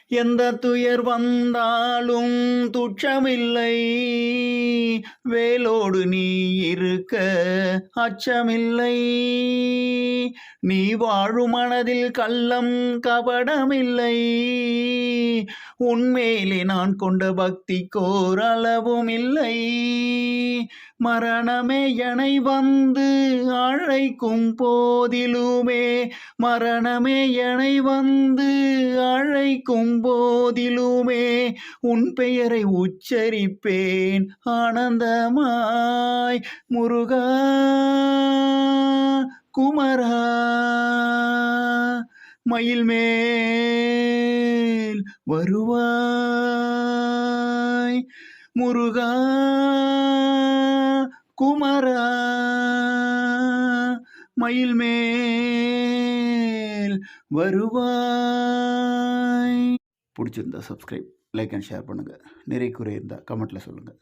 எந்த துயர் வந்தாலும் துச்சமில்லை, வேலோடு நீ இருக்க அச்சமில்லை. நீ வாழும் மனதில் கள்ளம் கபடமில்லை, உன்மேலே நான் கொண்ட பக்திக்கோர் அளவும் இல்லை. மரணமே எனை வந்து அழைக்கும் போதிலுமே, மரணமே எனை வந்து அழைக்கும் போதிலுமே, உன் பெயரை உச்சரிப்பேன் ஆனந்தமாய். முருகா குமரா மயில் மேல் வருவாய். முருகா குமரா மயில் மேல் வருவாய். பிடிச்சிருந்தா சப்ஸ்கிரைப், லைக் அண்ட் ஷேர் பண்ணுங்கள். நிறைய குறை இருந்தால் கமெண்ட்டில் சொல்லுங்கள்.